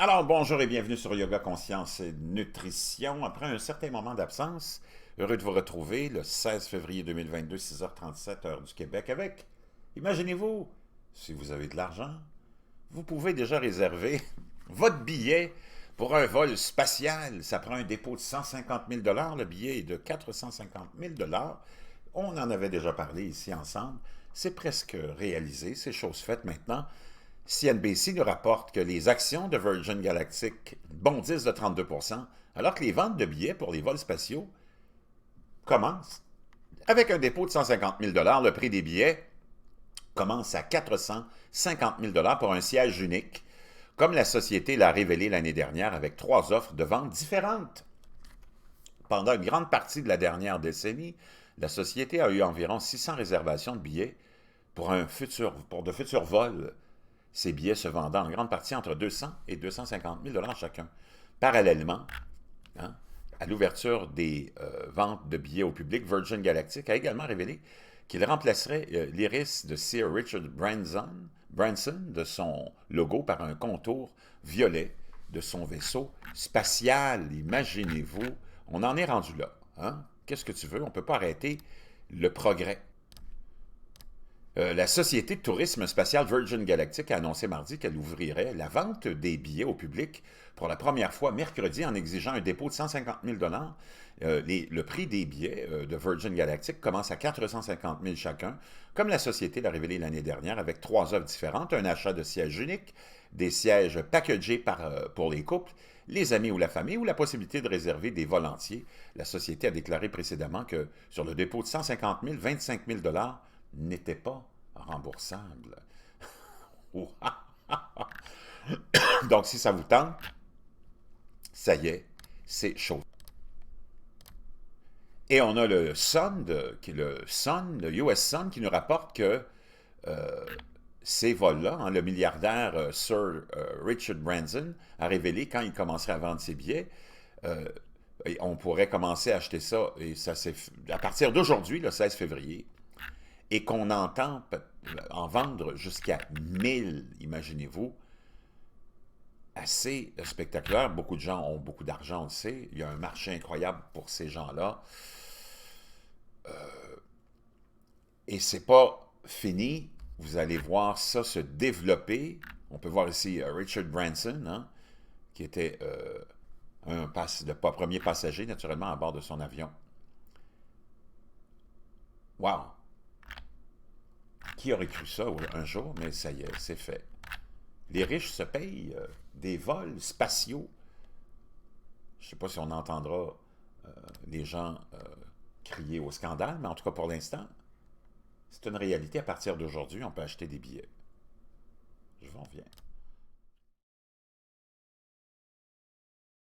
Alors, bonjour et bienvenue sur Yoga Conscience et Nutrition. Après un certain moment d'absence, heureux de vous retrouver le 16 février 2022, 6h37, heure du Québec, avec, imaginez-vous, si vous avez de l'argent, vous pouvez déjà réserver votre billet pour un vol spatial. Ça prend un dépôt de 150 000 le billet est de 450 000 On en avait déjà parlé ici ensemble. C'est presque réalisé, c'est chose faite maintenant. CNBC nous rapporte que les actions de Virgin Galactic bondissent de 32%, alors que les ventes de billets pour les vols spatiaux commencent. Avec un dépôt de 150 000 le prix des billets commence à 450 000 pour un siège unique, comme la société l'a révélé l'année dernière avec 3 offres de vente différentes. Pendant une grande partie de la dernière décennie, la société a eu environ 600 réservations de billets pour de futurs vols, ces billets se vendant en grande partie entre 200 et 250 000 chacun. Parallèlement, hein, à l'ouverture des ventes de billets au public, Virgin Galactic a également révélé qu'il remplacerait l'iris de Sir Richard Branson de son logo par un contour violet de son vaisseau spatial. Imaginez-vous, on en est rendu là. Hein? Qu'est-ce que tu veux? On ne peut pas arrêter le progrès. La société de tourisme spatial Virgin Galactic a annoncé mardi qu'elle ouvrirait la vente des billets au public pour la première fois mercredi en exigeant un dépôt de 150 000 Le prix des billets de Virgin Galactic commence à 450 000 chacun, comme la société l'a révélé l'année dernière avec 3 offres différentes, un achat de sièges uniques, des sièges packagés pour les couples, les amis ou la famille, ou la possibilité de réserver des vols entiers. La société a déclaré précédemment que sur le dépôt de 150 000, 25 000 n'était pas remboursable. Donc, si ça vous tente, ça y est, c'est chaud. Et on a le Sun, le US Sun, qui nous rapporte que ces vols-là, hein, le milliardaire Sir Richard Branson a révélé quand il commencerait à vendre ses billets, et on pourrait commencer à acheter ça, et ça c'est à partir d'aujourd'hui, le 16 février, et qu'on entend en vendre jusqu'à 1000, imaginez-vous, assez spectaculaire. Beaucoup de gens ont beaucoup d'argent, on le sait. Il y a un marché incroyable pour ces gens-là. Et c'est pas fini. Vous allez voir ça se développer. On peut voir ici Richard Branson, hein, qui était le premier passager, naturellement, à bord de son avion. Wow! Qui aurait cru ça un jour? Mais ça y est, c'est fait. Les riches se payent des vols spatiaux. Je ne sais pas si on entendra les gens crier au scandale, mais en tout cas pour l'instant, c'est une réalité. À partir d'aujourd'hui, on peut acheter des billets. Je vous reviens.